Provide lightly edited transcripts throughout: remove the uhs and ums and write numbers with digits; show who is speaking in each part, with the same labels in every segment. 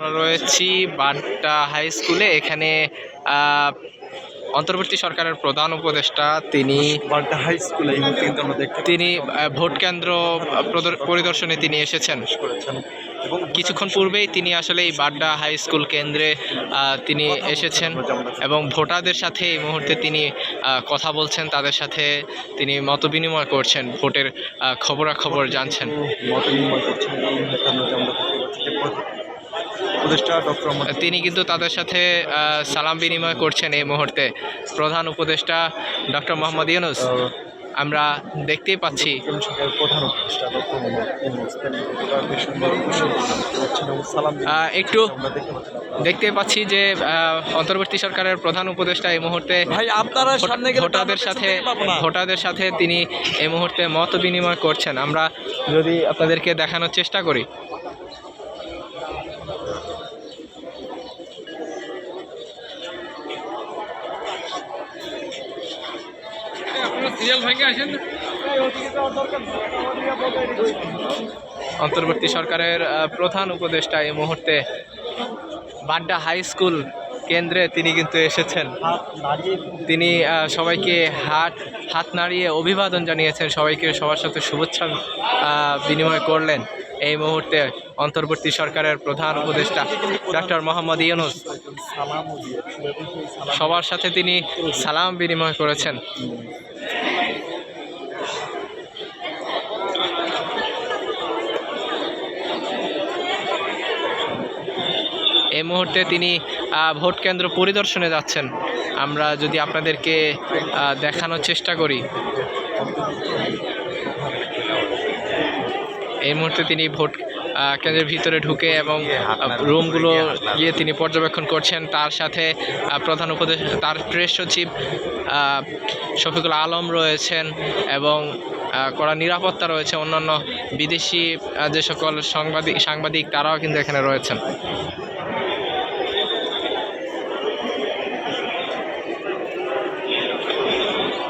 Speaker 1: আমরা রয়েছি বাড্ডা হাই স্কুলে। এখানে অন্তর্বর্তী সরকারের প্রধান উপদেষ্টা তিনি
Speaker 2: বাড্ডা হাই স্কুলে
Speaker 1: তিনি ভোট কেন্দ্র পরিদর্শনে তিনি এসেছেন।
Speaker 2: এবং
Speaker 1: কিছুক্ষণ পূর্বেই তিনি আসলে এই বাড্ডা হাই স্কুল কেন্দ্রে তিনি এসেছেন এবং ভোটারদের সাথে এই মুহূর্তে তিনি কথা বলছেন, তাদের সাথে তিনি মত বিনিময় করছেন, ভোটের খবরাখবর জানছেন। তিনি কিন্তু তাদের সাথে সালাম বিনিময় করছেন এই মুহূর্তে। প্রধান উপদেষ্টা ডক্টর মোহাম্মদ ইউনূস আমরা দেখতেই পাচ্ছি। একটু দেখতে পাচ্ছি যে অন্তর্বর্তী সরকারের প্রধান উপদেষ্টা এই মুহূর্তে ভোটারদের সাথে তিনি এই মুহূর্তে মত বিনিময় করছেন। আমরা যদি আপনাদেরকে দেখানোর চেষ্টা করি। অন্তর্বর্তী সরকারের প্রধান উপদেষ্টা এই মুহূর্তে বাড্ডা হাই স্কুল কেন্দ্রে তিনি কিন্তু এসেছেন। তিনি সবাইকে হাত নাড়িয়ে অভিবাদন জানিয়েছেন, সবাইকে সবার সাথে শুভেচ্ছা বিনিময় করলেন। এই মুহূর্তে অন্তর্বর্তী সরকারের প্রধান উপদেষ্টা ডক্টর মোহাম্মদ ইউনূস সবার সাথে তিনি সালাম বিনিময় করেছেন। এই মুহূর্তে তিনি ভোট কেন্দ্র পরিদর্শনে যাচ্ছেন। আমরা যদি আপনাদেরকে দেখানোর চেষ্টা করি, এই মুহূর্তে তিনি ভোট কেন্দ্রের ভিতরে ঢুকে এবং রুমগুলো গিয়ে তিনি পর্যবেক্ষণ করছেন। তার সাথে প্রধান উপদেষ্টা, তার প্রেস সচিব শফিকুল আলম রয়েছেন এবং কড়া নিরাপত্তা রয়েছে। অন্যান্য বিদেশি যে সকল সাংবাদিক তারাও কিন্তু এখানে রয়েছেন।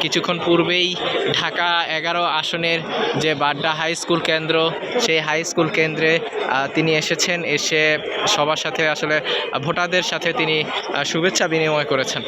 Speaker 1: কিছুক্ষণ পূর্বেই ঢাকা 11 আসনের যে বাড্ডা হাই স্কুল কেন্দ্র, সেই হাই স্কুল কেন্দ্রে তিনি এসেছেন। এসে সবার সাথে আসলে ভোটারদের সাথে তিনি শুভেচ্ছা বিনিময় করেছেন।